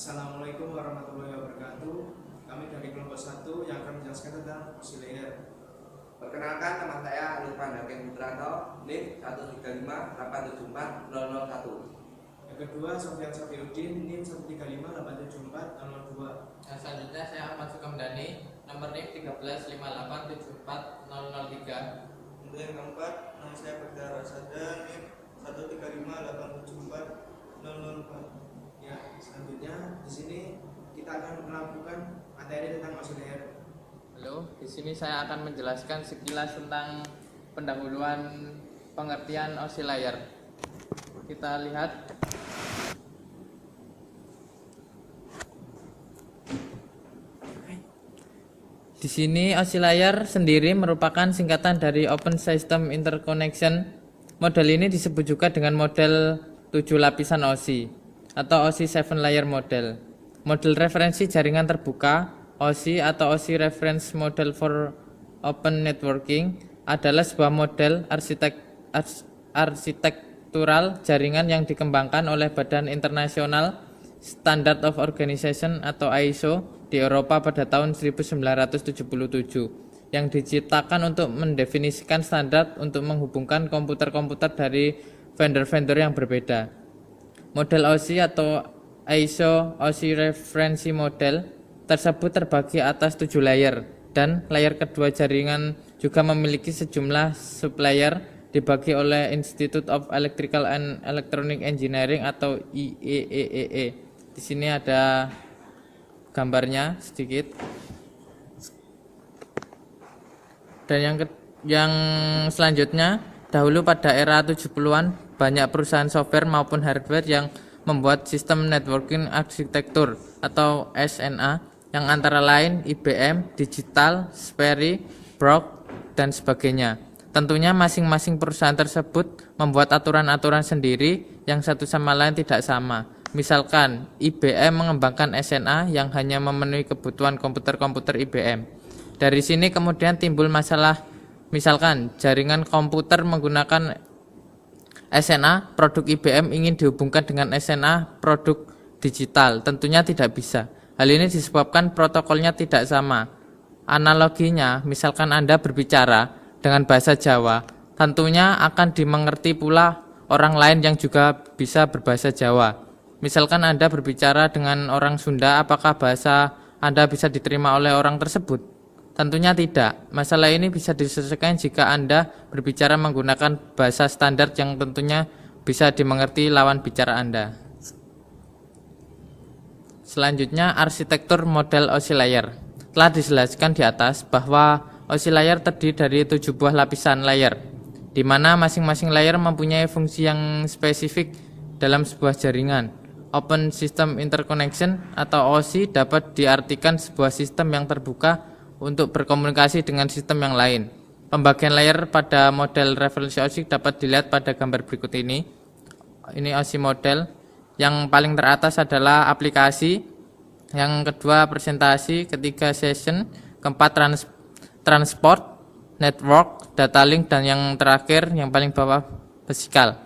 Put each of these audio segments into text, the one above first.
Assalamualaikum warahmatullahi wabarakatuh. Kami dari kelompok 1 yang akan menjelaskan tentang oscillator. Perkenalkan, nama saya Lukman Hakim Putranto, NIM 135874001. Yang kedua, Sofyan Safiuddin, NIM 135874002. Yang selanjutnya saya Ahmad Sukamdani, nomor NIM 135874003. Untuk yang keempat, nama saya Bagdar Rasada, NIM 135874004. Ya, selanjutnya di sini kita akan melakukan materi tentang oscillator. Halo, di sini saya akan menjelaskan sekilas tentang pendahuluan pengertian oscillator. Kita lihat. Di sini oscillator sendiri merupakan singkatan dari Open System Interconnection. Model ini disebut juga dengan model 7 lapisan OSI atau OSI 7 layer model. Model referensi jaringan terbuka OSI atau OSI Reference Model for Open Networking adalah sebuah model arsitektural jaringan yang dikembangkan oleh Badan Internasional Standard of Organization atau ISO di Eropa pada tahun 1977 yang diciptakan untuk mendefinisikan standar untuk menghubungkan komputer-komputer dari vendor-vendor yang berbeda. Model OSI atau ISO OSI Reference Model tersebut terbagi atas 7 layer dan layer kedua jaringan juga memiliki sejumlah sublayer dibagi oleh Institute of Electrical and Electronic Engineering atau IEEE. Di sini ada gambarnya sedikit. Dan yang selanjutnya, dahulu pada era 70-an banyak perusahaan software maupun hardware yang membuat sistem networking arsitektur atau SNA yang antara lain IBM, Digital, Sperry, Brock, dan sebagainya. Tentunya masing-masing perusahaan tersebut membuat aturan-aturan sendiri yang satu sama lain tidak sama. Misalkan IBM mengembangkan SNA yang hanya memenuhi kebutuhan komputer-komputer IBM. Dari sini kemudian timbul masalah, misalkan jaringan komputer menggunakan SNA produk IBM ingin dihubungkan dengan SNA produk digital, tentunya tidak bisa. Hal ini disebabkan protokolnya tidak sama. Analoginya, misalkan Anda berbicara dengan bahasa Jawa, tentunya akan dimengerti pula orang lain yang juga bisa berbahasa Jawa. Misalkan Anda berbicara dengan orang Sunda, apakah bahasa Anda bisa diterima oleh orang tersebut? Tentunya tidak. Masalah ini bisa diselesaikan jika Anda berbicara menggunakan bahasa standar yang tentunya bisa dimengerti lawan bicara Anda. Selanjutnya, arsitektur model oscillator. Telah dijelaskan di atas bahwa oscillator terdiri dari 7 buah lapisan layer, di mana masing-masing layer mempunyai fungsi yang spesifik dalam sebuah jaringan. Open System Interconnection atau OSI dapat diartikan sebuah sistem yang terbuka untuk berkomunikasi dengan sistem yang lain. Pembagian layer pada model referensi OSI dapat dilihat pada gambar berikut ini. Ini OSI model. Yang paling teratas adalah aplikasi, yang kedua presentasi, ketiga session, keempat transport, network, data link, dan yang terakhir yang paling bawah physical.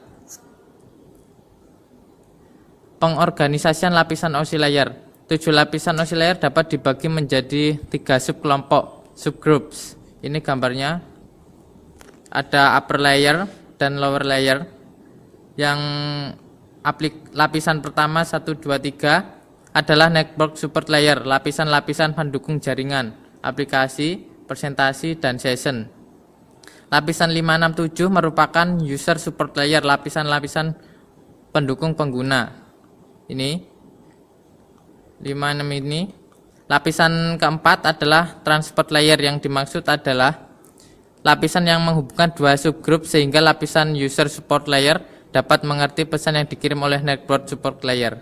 Pengorganisasian lapisan OSI layer. 7 lapisan oscillator dapat dibagi menjadi 3 subkelompok, subgroups. Ini gambarnya. Ada upper layer dan lower layer. Yang lapisan pertama 1, 2, 3 adalah network support layer, lapisan-lapisan pendukung jaringan, aplikasi, presentasi, dan session. Lapisan 5, 6, 7 merupakan user support layer, lapisan-lapisan pendukung pengguna. Ini 5, 6 ini. Lapisan keempat adalah transport layer, yang dimaksud adalah lapisan yang menghubungkan 2 subgroup sehingga lapisan user support layer dapat mengerti pesan yang dikirim oleh network support layer.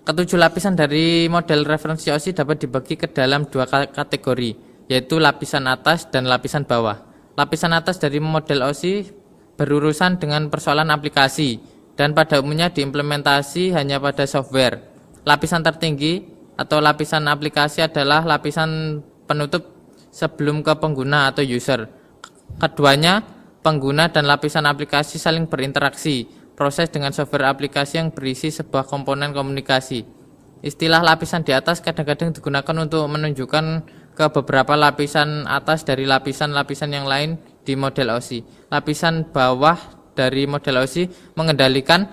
Ketujuh lapisan dari model referensi OSI dapat dibagi ke dalam 2 kategori, yaitu lapisan atas dan lapisan bawah. Lapisan atas dari model OSI berurusan dengan persoalan aplikasi dan pada umumnya diimplementasi hanya pada software. Lapisan tertinggi atau lapisan aplikasi adalah lapisan penutup sebelum ke pengguna atau user. Keduanya, pengguna dan lapisan aplikasi saling berinteraksi. proses dengan software aplikasi yang berisi sebuah komponen komunikasi. Istilah lapisan di atas kadang-kadang digunakan untuk menunjukkan ke beberapa lapisan atas dari lapisan-lapisan yang lain di model OSI. Lapisan bawah dari model OSI mengendalikan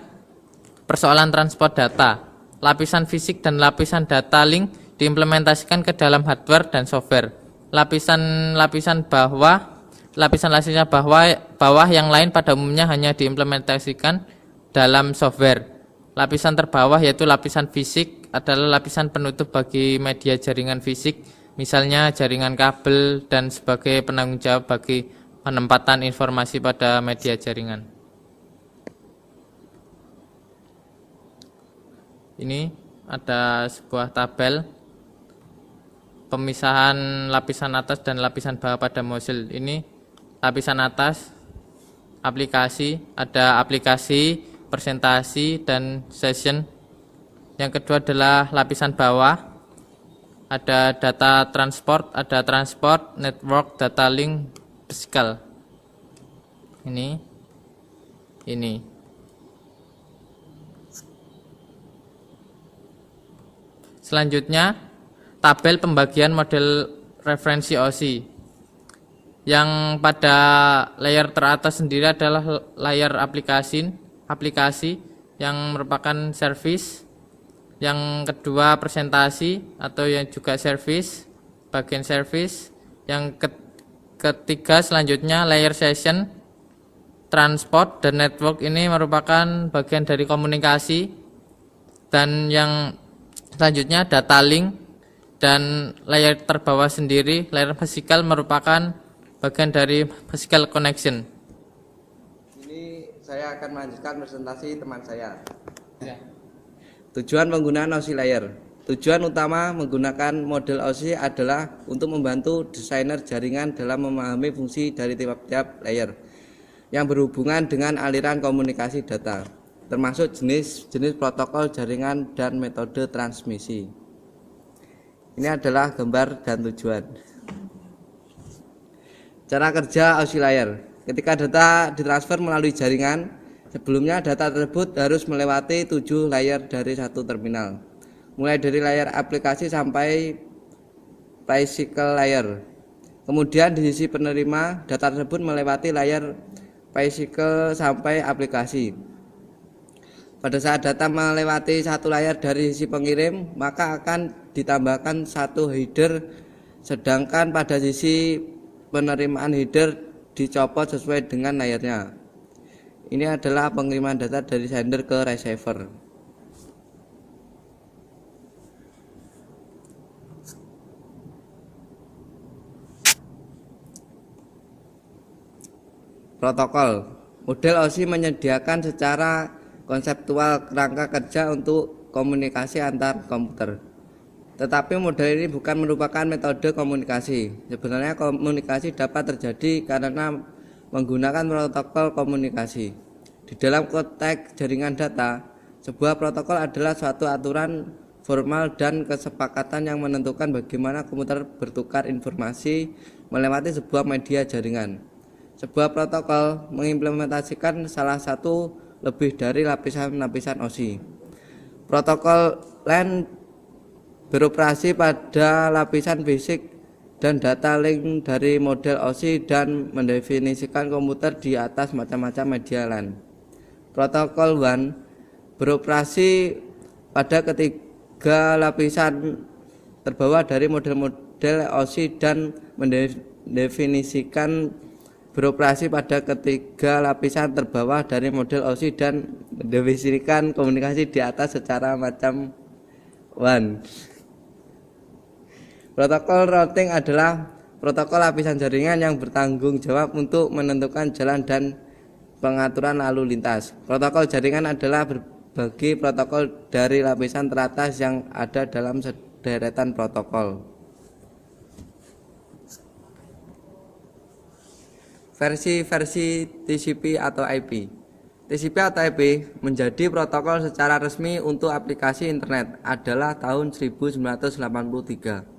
persoalan transport data. Lapisan fisik dan lapisan data link diimplementasikan ke dalam hardware dan software. Lapisan-lapisan bawah yang lain pada umumnya hanya diimplementasikan dalam software. Lapisan terbawah yaitu lapisan fisik adalah lapisan penutup bagi media jaringan fisik, misalnya jaringan kabel dan sebagai penanggung jawab bagi penempatan informasi pada media jaringan. Ini ada sebuah tabel pemisahan lapisan atas dan lapisan bawah pada Mozilla. Ini lapisan atas aplikasi, ada aplikasi, presentasi, dan session. Yang kedua adalah lapisan bawah, ada data transport, ada transport, network, data link, physical. Ini. Selanjutnya, tabel pembagian model referensi OSI. Yang pada layer teratas sendiri adalah layer aplikasi yang merupakan service. Yang kedua presentasi atau yang juga service, bagian service. Yang ketiga selanjutnya layer session, transport, dan network. Ini merupakan bagian dari komunikasi. Dan yang selanjutnya data link, dan layer terbawah sendiri, layer physical, merupakan bagian dari physical connection. Ini saya akan melanjutkan presentasi teman saya. Ya. Tujuan penggunaan OSI layer. Tujuan utama menggunakan model OSI adalah untuk membantu desainer jaringan dalam memahami fungsi dari tiap-tiap layer yang berhubungan dengan aliran komunikasi data, termasuk jenis-jenis protokol jaringan dan metode transmisi. Ini adalah gambar dan tujuan. Cara kerja OSI layer. Ketika data ditransfer melalui jaringan, sebelumnya data tersebut harus melewati 7 layer dari satu terminal, mulai dari layer aplikasi sampai physical layer. Kemudian di sisi penerima, data tersebut melewati layer physical sampai aplikasi. Pada saat data melewati satu layer dari sisi pengirim, maka akan ditambahkan satu header, sedangkan pada sisi penerimaan header dicopot sesuai dengan layernya. Ini adalah pengiriman data dari sender ke receiver. Protokol. Model OSI menyediakan secara konseptual kerangka kerja untuk komunikasi antar komputer. Tetapi model ini bukan merupakan metode komunikasi. Sebenarnya komunikasi dapat terjadi karena menggunakan protokol komunikasi. Di dalam konteks jaringan data, sebuah protokol adalah suatu aturan formal dan kesepakatan yang menentukan bagaimana komputer bertukar informasi melewati sebuah media jaringan. Sebuah protokol mengimplementasikan salah satu lebih dari lapisan-lapisan OSI. Protokol LAN beroperasi pada lapisan fisik dan data link dari model OSI dan mendefinisikan komputer di atas macam-macam media LAN. Protokol WAN beroperasi pada ketiga lapisan terbawah dari model-model OSI dan mendefinisikan beroperasi pada ketiga lapisan terbawah dari model OSI dan mendefinisikan komunikasi di atas secara macam WAN. Protokol routing adalah protokol lapisan jaringan yang bertanggung jawab untuk menentukan jalan dan pengaturan lalu lintas. Protokol jaringan adalah berbagi protokol dari lapisan teratas yang ada dalam sederetan protokol. Versi-versi TCP atau IP. TCP atau IP menjadi protokol secara resmi untuk aplikasi internet adalah tahun 1983.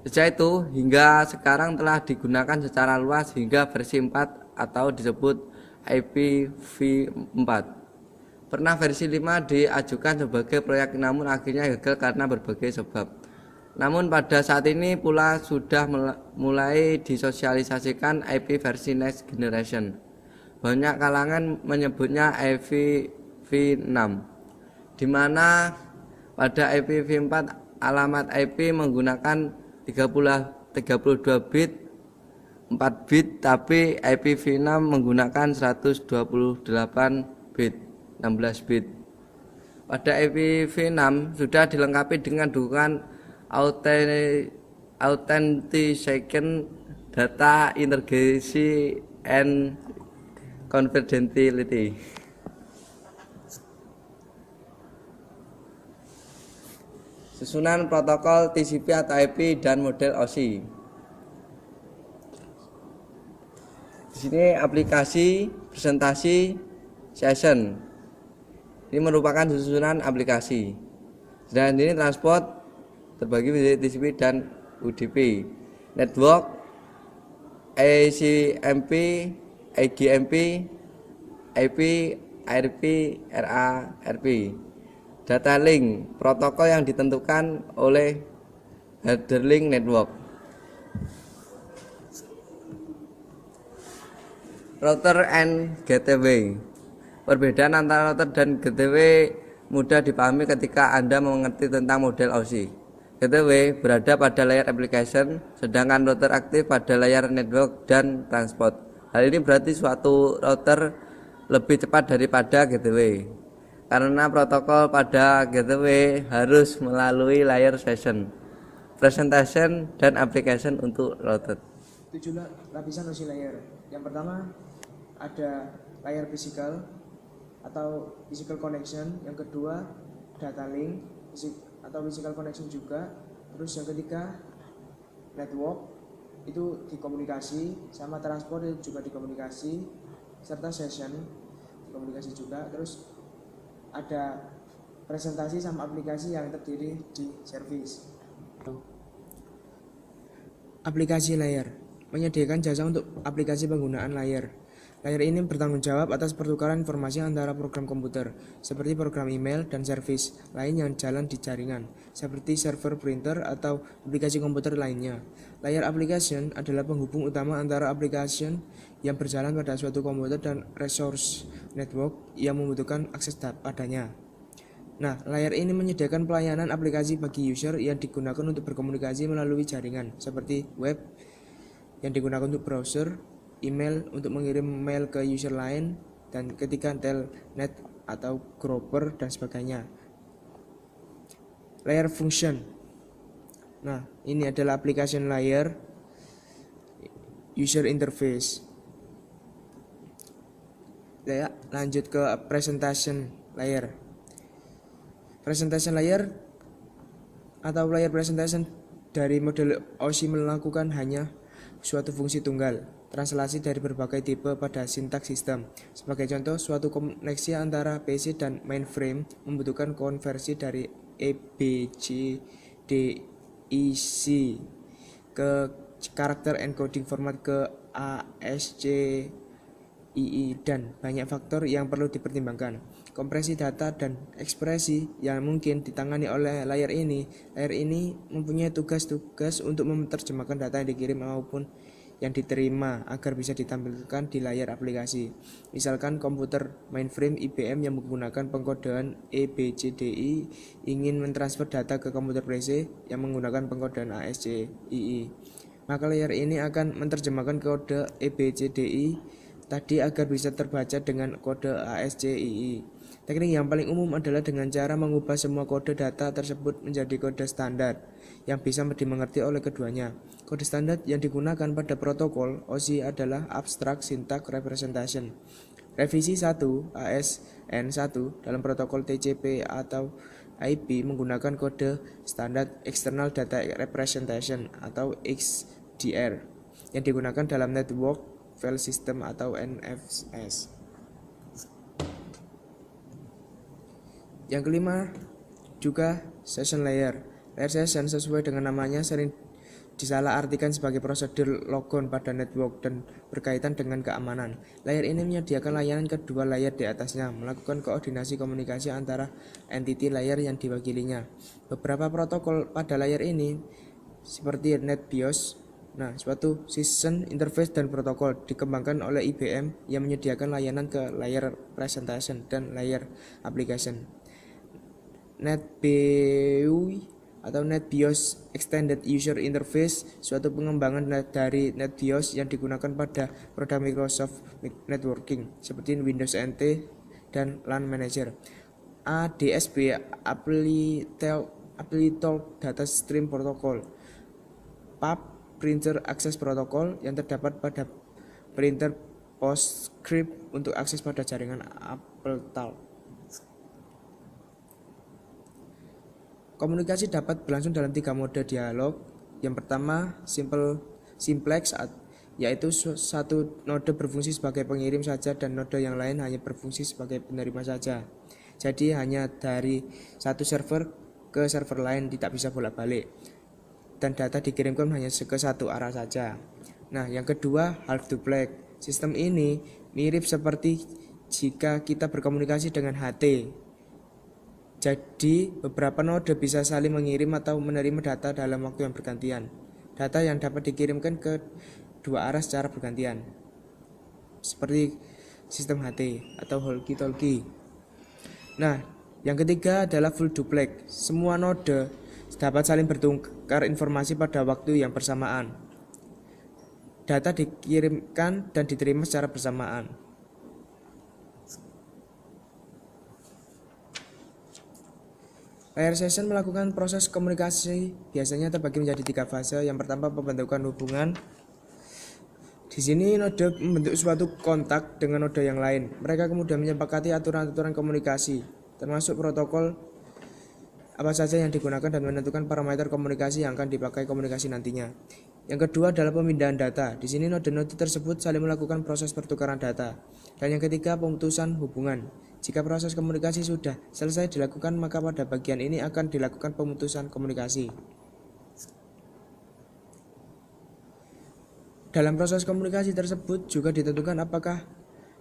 Sejak itu hingga sekarang telah digunakan secara luas hingga versi 4 atau disebut IPv4. Pernah versi 5 diajukan sebagai proyek namun akhirnya gagal karena berbagai sebab. Namun pada saat ini pula sudah mulai disosialisasikan IP versi Next Generation. Banyak kalangan menyebutnya IP v6, di mana pada IP v4 alamat IP menggunakan 32 bit 4 bit, tapi IP v6 menggunakan 128 bit 16 bit. Pada IP v6 sudah dilengkapi dengan dukungan authentication, data integrity, and confidentiality. Susunan protokol TCP atau IP dan model OSI. Di sini aplikasi, presentasi, session. Ini merupakan susunan aplikasi. Dan ini transport terbagi menjadi TCP dan UDP. Network, ACMP, AGMP, IP, ARP, RARP. Data link, protokol yang ditentukan oleh header link network. Router and gateway. Perbedaan antara router dan gateway mudah dipahami ketika Anda mengerti tentang model OSI. Gateway berada pada layar application, sedangkan router aktif pada layar network dan transport. Hal ini berarti suatu router lebih cepat daripada gateway, karena protokol pada gateway harus melalui layar session, presentation, dan application untuk router. 7 lapisan OSI layer. Yang pertama ada layar physical atau physical connection, yang kedua data link atau physical connection juga, terus yang ketiga network itu dikomunikasi, sama transport itu juga dikomunikasi, serta session dikomunikasi juga. Terus ada presentasi sama aplikasi yang terdiri di service. Aplikasi layer menyediakan jasa untuk aplikasi penggunaan layer. Layer ini bertanggung jawab atas pertukaran informasi antara program komputer, seperti program email dan service lain yang jalan di jaringan, seperti server printer atau aplikasi komputer lainnya. Layer application adalah penghubung utama antara application yang berjalan pada suatu komputer dan resource network yang membutuhkan akses padanya. Nah, layer ini menyediakan pelayanan aplikasi bagi user yang digunakan untuk berkomunikasi melalui jaringan, seperti web yang digunakan untuk browser, email untuk mengirim mail ke user lain, dan ketika telnet atau grouper dan sebagainya. Layer function. Nah, ini adalah application layer, user interface. Ya, lanjut ke presentation layer. Presentation layer atau layer presentation dari model OSI melakukan hanya suatu fungsi tunggal, translasi dari berbagai tipe pada sintaks sistem. Sebagai contoh, suatu koneksi antara PC dan mainframe membutuhkan konversi dari EBCDIC ke karakter encoding format ke ASCII, dan banyak faktor yang perlu dipertimbangkan. Kompresi data dan ekspresi yang mungkin ditangani oleh layar ini. Layar ini mempunyai tugas-tugas untuk menerjemahkan data yang dikirim maupun yang diterima agar bisa ditampilkan di layar aplikasi. Misalkan komputer mainframe IBM yang menggunakan pengkodean EBCDI ingin mentransfer data ke komputer PC yang menggunakan pengkodean ASCII, maka layar ini akan menerjemahkan kode EBCDI tadi agar bisa terbaca dengan kode ASCII. Teknik yang paling umum adalah dengan cara mengubah semua kode data tersebut menjadi kode standar yang bisa dimengerti oleh keduanya. Kode standar yang digunakan pada protokol OSI adalah Abstract Syntax Representation. Revisi 1 ASN1 dalam protokol TCP atau IP menggunakan kode standar External Data Representation atau XDR yang digunakan dalam Network File System atau NFS. Yang kelima juga session layer. Layer session sesuai dengan namanya sering disalahartikan sebagai prosedur logon pada network dan berkaitan dengan keamanan. Layer ini menyediakan layanan kedua layer di atasnya, melakukan koordinasi komunikasi antara entity layer yang diwakilinya. Beberapa protokol pada layer ini seperti NetBIOS, suatu Session Interface dan protokol dikembangkan oleh IBM yang menyediakan layanan ke layer presentation dan layer application. NetBEUI atau NetBIOS Extended User Interface, suatu pengembangan dari NetBIOS yang digunakan pada produk Microsoft Networking seperti Windows NT dan LAN Manager. ADSB Amplitude Data Stream Protocol, PAP Printer Access Protocol yang terdapat pada printer PostScript untuk akses pada jaringan Amplitude. Komunikasi dapat berlangsung dalam 3 mode dialog. Yang pertama, simplex, yaitu satu node berfungsi sebagai pengirim saja dan node yang lain hanya berfungsi sebagai penerima saja. Jadi hanya dari satu server ke server lain, tidak bisa bolak-balik. Dan data dikirimkan hanya ke satu arah saja. Yang kedua, half duplex. Sistem ini mirip seperti jika kita berkomunikasi dengan HT. Jadi, beberapa node bisa saling mengirim atau menerima data dalam waktu yang bergantian. Data yang dapat dikirimkan ke dua arah secara bergantian, seperti sistem HT atau walkie-talkie. Yang ketiga adalah full duplex. Semua node dapat saling bertukar informasi pada waktu yang bersamaan. Data dikirimkan dan diterima secara bersamaan. Layer session melakukan proses komunikasi biasanya terbagi menjadi 3 fase. Yang pertama, pembentukan hubungan. Di sini node membentuk suatu kontak dengan node yang lain. Mereka kemudian menyepakati aturan-aturan komunikasi, termasuk protokol apa saja yang digunakan dan menentukan parameter komunikasi yang akan dipakai komunikasi nantinya. Yang kedua adalah pemindahan data. Di sini node-node tersebut saling melakukan proses pertukaran data. Dan yang ketiga, pemutusan hubungan. Jika proses komunikasi sudah selesai dilakukan, maka pada bagian ini akan dilakukan pemutusan komunikasi. Dalam proses komunikasi tersebut juga ditentukan apakah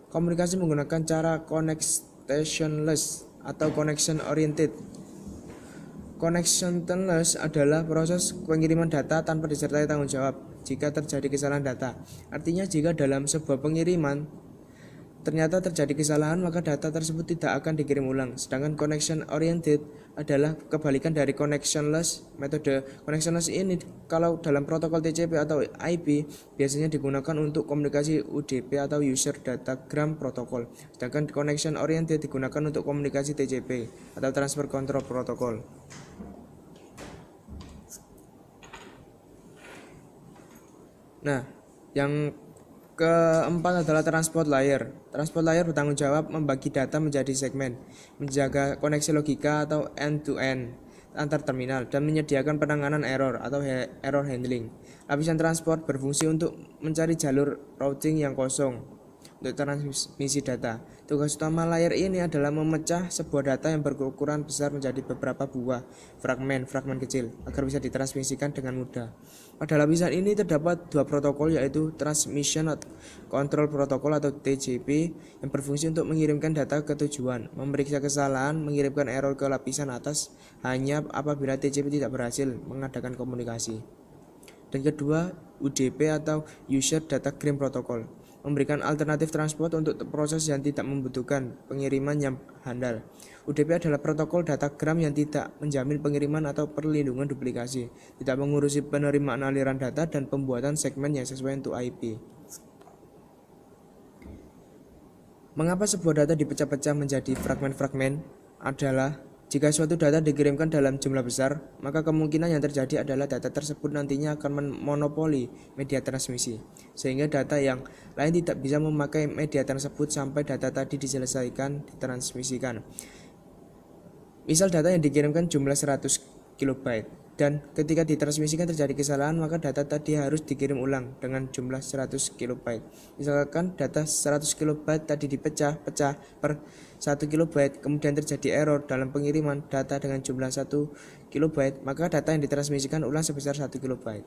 komunikasi menggunakan cara connectionless atau connection oriented. Connectionless adalah proses pengiriman data tanpa disertai tanggung jawab jika terjadi kesalahan data. Artinya jika dalam sebuah pengiriman ternyata terjadi kesalahan, maka data tersebut tidak akan dikirim ulang. Sedangkan connection oriented adalah kebalikan dari connectionless. Metode connectionless ini kalau dalam protokol TCP atau IP biasanya digunakan untuk komunikasi UDP atau User Datagram Protocol. Sedangkan connection oriented digunakan untuk komunikasi TCP atau Transfer Control Protocol. Yang keempat adalah transport layer. Transport layer bertanggung jawab membagi data menjadi segmen, menjaga koneksi logika atau end-to-end antar terminal, dan menyediakan penanganan error atau error handling. Lapisan transport berfungsi untuk mencari jalur routing yang kosong untuk transmisi data. Tugas utama layer ini adalah memecah sebuah data yang berukuran besar menjadi beberapa buah fragmen kecil agar bisa ditransmisikan dengan mudah. Pada lapisan ini terdapat 2 protokol, yaitu Transmission Control Protocol atau TCP yang berfungsi untuk mengirimkan data ke tujuan, memeriksa kesalahan, mengirimkan error ke lapisan atas hanya apabila TCP tidak berhasil mengadakan komunikasi. Dan kedua, UDP atau User Datagram Protocol, memberikan alternatif transport untuk proses yang tidak membutuhkan pengiriman yang handal. UDP adalah protokol datagram yang tidak menjamin pengiriman atau perlindungan duplikasi, tidak mengurusi penerimaan aliran data dan pembuatan segmen yang sesuai untuk IP. Mengapa sebuah data dipecah-pecah menjadi fragmen-fragmen adalah jika suatu data dikirimkan dalam jumlah besar, maka kemungkinan yang terjadi adalah data tersebut nantinya akan memonopoli media transmisi, sehingga data yang lain tidak bisa memakai media tersebut sampai data tadi ditransmisikan. Misal data yang dikirimkan jumlah 100 kilobyte, dan ketika ditransmisikan terjadi kesalahan, maka data tadi harus dikirim ulang dengan jumlah 100 kilobyte. Misalkan data 100 kilobyte tadi dipecah-pecah per 1 kilobyte, kemudian terjadi error dalam pengiriman data dengan jumlah 1 kilobyte, maka data yang ditransmisikan ulang sebesar 1 kilobyte.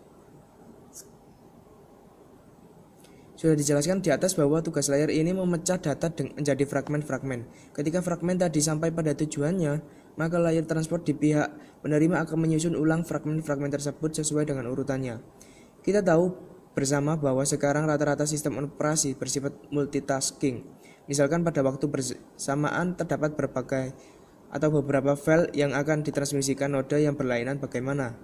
Sudah dijelaskan di atas bahwa tugas layar ini memecah data menjadi fragmen-fragmen. Ketika fragmen tadi sampai pada tujuannya, maka layar transport di pihak penerima akan menyusun ulang fragmen-fragmen tersebut sesuai dengan urutannya. Kita tahu bersama bahwa sekarang rata-rata sistem operasi bersifat multitasking. Misalkan pada waktu bersamaan terdapat berbagai atau beberapa file yang akan ditransmisikan node yang berlainan bagaimana.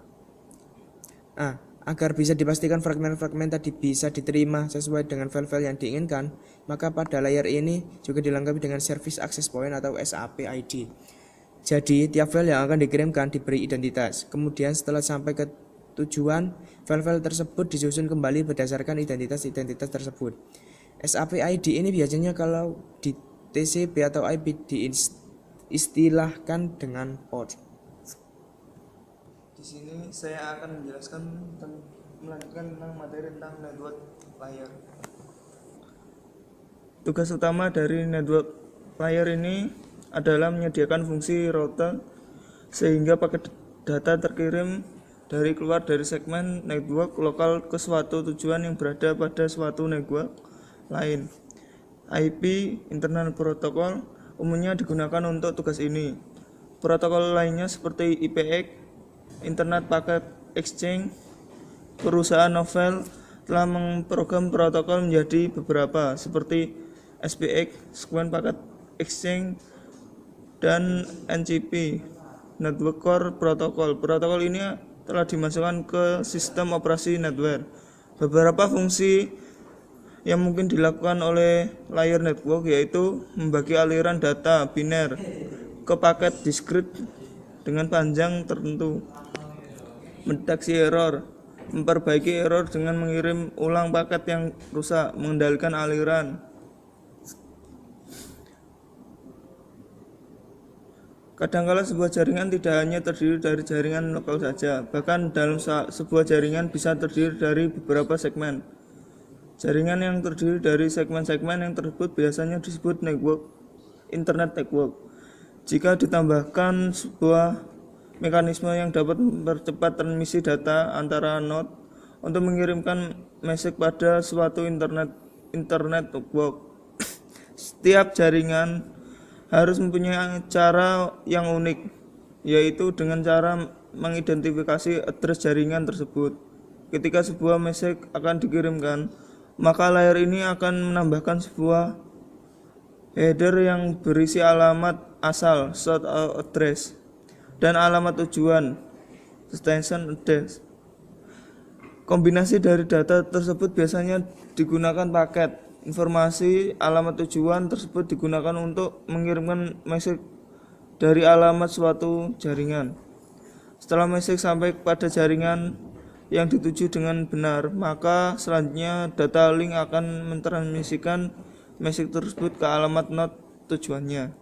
Agar bisa dipastikan fragmen-fragmen tadi bisa diterima sesuai dengan file-file yang diinginkan, maka pada layar ini juga dilengkapi dengan Service Access Point atau SAP ID. Jadi, tiap file yang akan dikirimkan diberi identitas. Kemudian setelah sampai ke tujuan, file-file tersebut disusun kembali berdasarkan identitas-identitas tersebut. SAP ID ini biasanya kalau di TCP atau IP diistilahkan dengan port. Di sini saya akan menjelaskan melanjutkan tentang materi tentang network layer. Tugas utama dari network layer ini adalah menyediakan fungsi router sehingga paket data terkirim keluar dari segmen network lokal ke suatu tujuan yang berada pada suatu network lain. IP Internal Protocol umumnya digunakan untuk tugas ini. Protokol lainnya seperti IPX Internet Packet Exchange. Perusahaan Novell telah memprogram protokol menjadi beberapa seperti SPX Sequence Packet Exchange dan NCP Network Core Protocol. Protokol ini telah dimasukkan ke sistem operasi network. Beberapa fungsi yang mungkin dilakukan oleh layer network yaitu membagi aliran data biner ke paket discrete dengan panjang tertentu, mendeteksi error, memperbaiki error dengan mengirim ulang paket yang rusak, mengendalikan aliran. Kadangkala sebuah jaringan tidak hanya terdiri dari jaringan lokal saja, bahkan dalam sebuah jaringan bisa terdiri dari beberapa segmen. Jaringan yang terdiri dari segmen-segmen yang tersebut biasanya disebut network, internet network. Jika ditambahkan sebuah mekanisme yang dapat mempercepat transmisi data antara node untuk mengirimkan message pada suatu internet network. Setiap jaringan harus mempunyai cara yang unik, yaitu dengan cara mengidentifikasi address jaringan tersebut. Ketika sebuah message akan dikirimkan, maka layer ini akan menambahkan sebuah header yang berisi alamat asal source address dan alamat tujuan destination address. Kombinasi dari data tersebut biasanya digunakan paket. Informasi alamat tujuan tersebut digunakan untuk mengirimkan message dari alamat suatu jaringan. Setelah message sampai pada jaringan yang dituju dengan benar, maka selanjutnya data link akan mentransmisikan message tersebut ke alamat node tujuannya.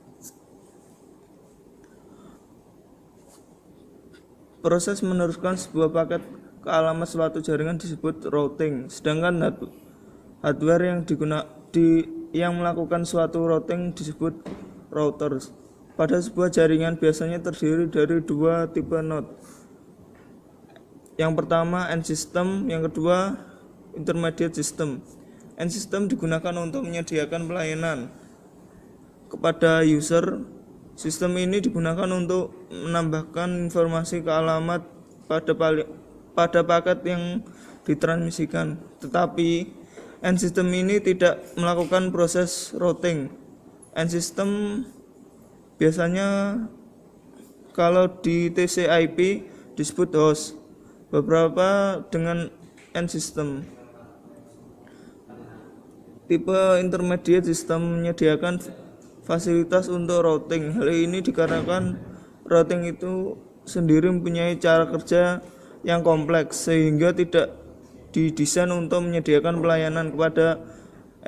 Proses meneruskan sebuah paket ke alamat suatu jaringan disebut routing, sedangkan hardware yang melakukan suatu routing disebut routers. Pada sebuah jaringan biasanya terdiri dari dua tipe node. Yang pertama end system, yang kedua intermediate system. End system digunakan untuk menyediakan pelayanan kepada user. Sistem ini digunakan untuk menambahkan informasi ke alamat pada paket yang ditransmisikan. Tetapi end system ini tidak melakukan proses routing. End system biasanya kalau di TCP/IP disebut host, beberapa dengan end system. Tipe intermediate system menyediakan fasilitas untuk routing. Hal ini dikarenakan routing itu sendiri mempunyai cara kerja yang kompleks sehingga tidak didesain untuk menyediakan pelayanan kepada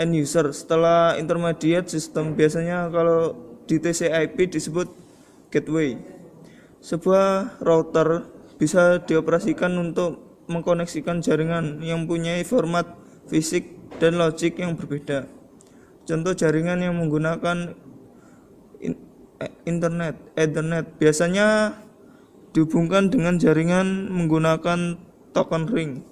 end user. Setelah intermediate system biasanya kalau di TCP/IP disebut gateway. Sebuah router bisa dioperasikan untuk mengkoneksikan jaringan yang mempunyai format fisik dan logik yang berbeda. Contoh jaringan yang menggunakan Ethernet biasanya dihubungkan dengan jaringan menggunakan token ring.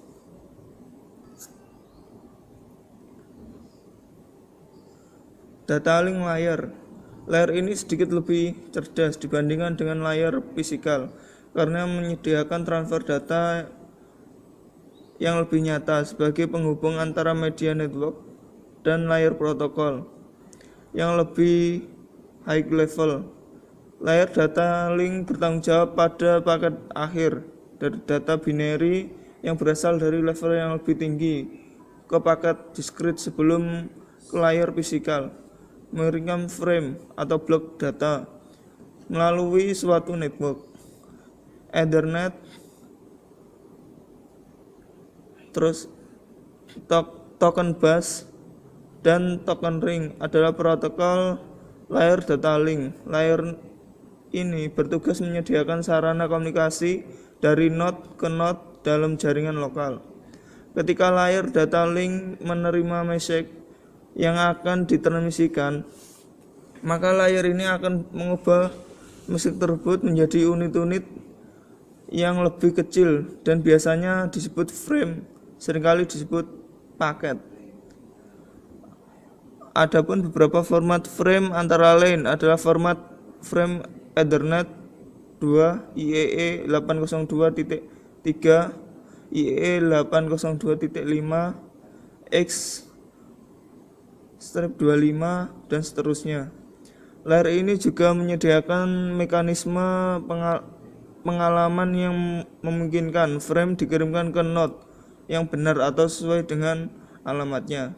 Data link layer. Layer ini sedikit lebih cerdas dibandingkan dengan layar fisikal karena menyediakan transfer data yang lebih nyata sebagai penghubung antara media network dan layer protokol yang lebih high level. Layer data link bertanggung jawab pada paket akhir dari data binary yang berasal dari level yang lebih tinggi ke paket discrete sebelum ke layar fisikal, mengirimkan frame atau blok data melalui suatu network. Ethernet, terus token bus dan token ring adalah protokol layer data link. Layer ini bertugas menyediakan sarana komunikasi dari node ke node dalam jaringan lokal. Ketika layer data link menerima message yang akan ditransmisikan, maka layer ini akan mengubah message tersebut menjadi unit-unit yang lebih kecil dan biasanya disebut frame, seringkali disebut paket. Adapun beberapa format frame antara lain adalah format frame Ethernet 2 IEE 802.3, IEE 802.5, X-25 dan seterusnya. Layer ini juga menyediakan mekanisme pengalaman yang memungkinkan frame dikirimkan ke node yang benar atau sesuai dengan alamatnya.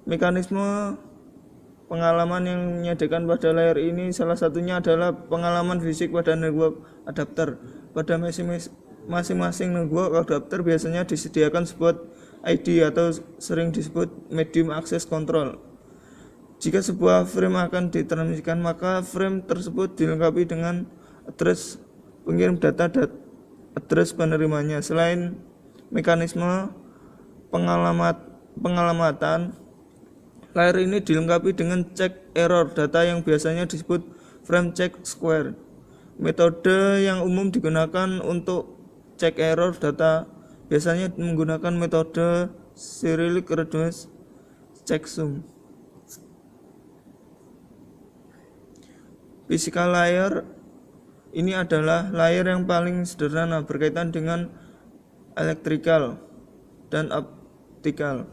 Mekanisme pengalaman yang menyediakan pada layer ini salah satunya adalah pengalaman fisik pada network adapter. Pada masing-masing network adapter biasanya disediakan sebuah ID atau sering disebut medium access control. Jika sebuah frame akan ditransmisikan, maka frame tersebut dilengkapi dengan address pengirim data dan address penerimanya. Selain mekanisme pengalamatan, layer ini dilengkapi dengan check error data yang biasanya disebut frame check square. Metode yang umum digunakan untuk check error data biasanya menggunakan metode Cyrillic reduced checksum. Physical layer ini adalah layer yang paling sederhana berkaitan dengan elektrikal dan optikal.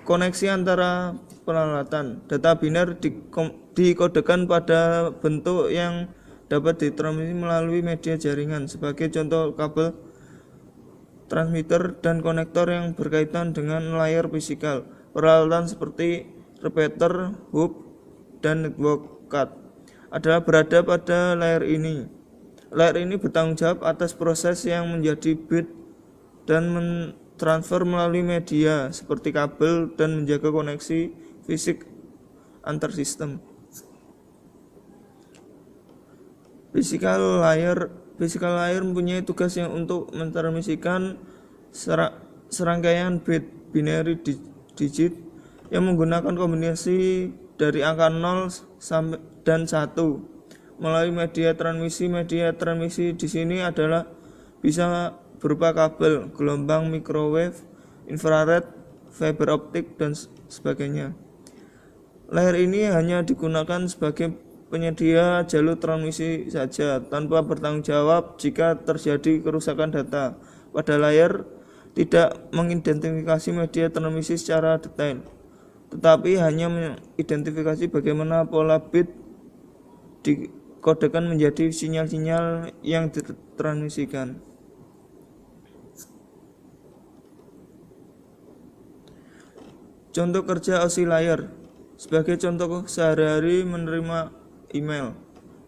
Koneksi antara peralatan data biner dikodekan pada bentuk yang dapat ditransmisi melalui media jaringan. Sebagai contoh, kabel, transmitter, dan konektor yang berkaitan dengan layar fisikal. Peralatan seperti repeater, hub, dan network card adalah berada pada layer ini. Layer ini bertanggung jawab atas proses yang menjadi bit dan transfer melalui media seperti kabel dan menjaga koneksi fisik antar sistem. Physical layer mempunyai tugas yang untuk mentransmisikan serangkaian bit binary digit yang menggunakan kombinasi dari angka 0 dan 1 melalui media transmisi. Media transmisi di sini adalah bisa berupa kabel, gelombang microwave, infrared, fiber optik, dan sebagainya. Layer ini hanya digunakan sebagai penyedia jalur transmisi saja, tanpa bertanggung jawab jika terjadi kerusakan data. Pada layer tidak mengidentifikasi media transmisi secara detail, tetapi hanya mengidentifikasi bagaimana pola bit dikodekan menjadi sinyal-sinyal yang ditransmisikan. Contoh kerja OSI layer. Sebagai contoh sehari-hari menerima email.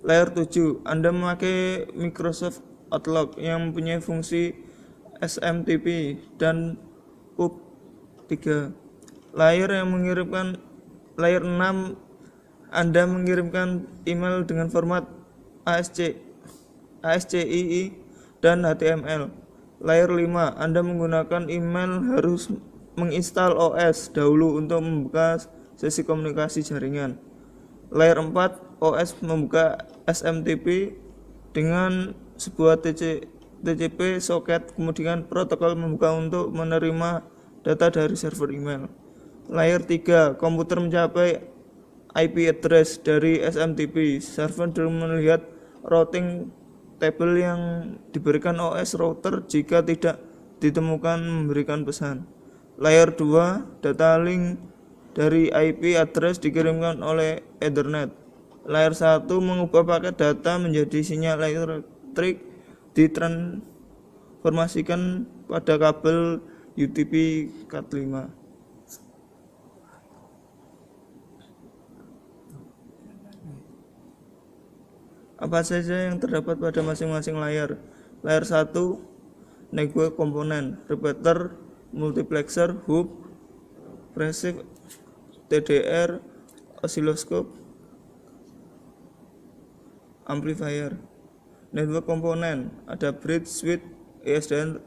Layer 7, Anda memakai Microsoft Outlook yang mempunyai fungsi SMTP dan PUB3. Layer 6, Anda mengirimkan email dengan format ASCII dan HTML. Layer 5, Anda menggunakan email harus menginstal OS dahulu untuk membuka sesi komunikasi jaringan. Layer 4, OS membuka SMTP dengan sebuah TCP socket, kemudian protokol membuka untuk menerima data dari server email. Layer 3, komputer mencapai IP address dari SMTP. Server melihat routing table yang diberikan OS router jika tidak ditemukan memberikan pesan. Layer 2, data link dari IP address dikirimkan oleh Ethernet. Layer 1 mengubah paket data menjadi sinyal elektrik ditransformasikan pada kabel UTP Cat5. Apa saja yang terdapat pada masing-masing layar? Layar 1, network komponen, repeater, multiplexer, hub, receive, TDR, oscilloscope, amplifier. Network komponen ada bridge, switch, ESDN,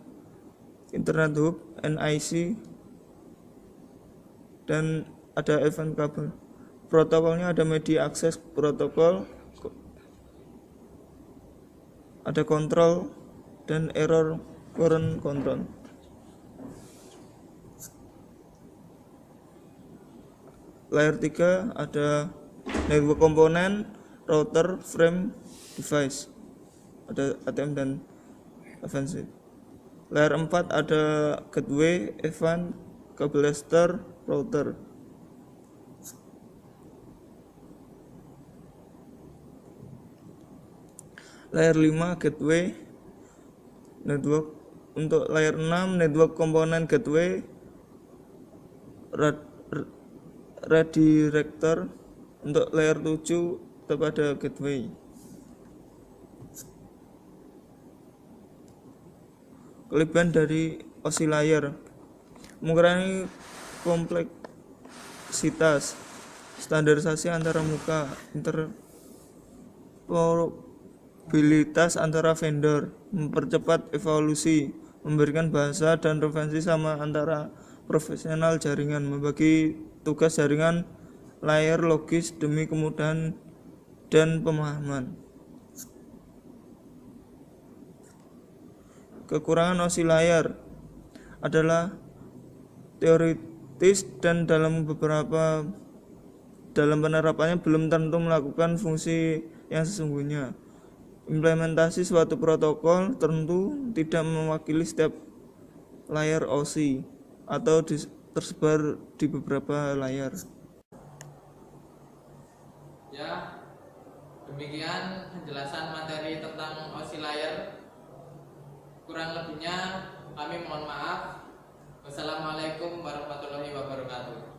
Ethernet hub, NIC, dan ada event kabel. Protokolnya ada media access protokol, ada kontrol, dan error current control. Layer 3 ada network komponen, router, frame, device, ada ATM dan offensive. Layer 4 ada gateway, event, kabel ester, router. Layer 5 gateway network. Untuk layer 6 network komponen gateway, redirector. Untuk layer 7 kepada gateway. Kelebihan dari OSI layer mengurangi kompleksitas, standarisasi antara muka, interoperabilitas antara vendor, mempercepat evolusi, memberikan bahasa dan referensi sama antara profesional jaringan, membagi tugas jaringan layer logis demi kemudahan dan pemahaman. Kekurangan OSI layar adalah teoritis dan dalam penerapannya belum tentu melakukan fungsi yang sesungguhnya. Implementasi suatu protokol tentu tidak mewakili setiap layar OSI atau tersebar di beberapa layar. Ya, demikian penjelasan materi tentang OSI layar. Kurang lebihnya kami mohon maaf. Wassalamualaikum warahmatullahi wabarakatuh.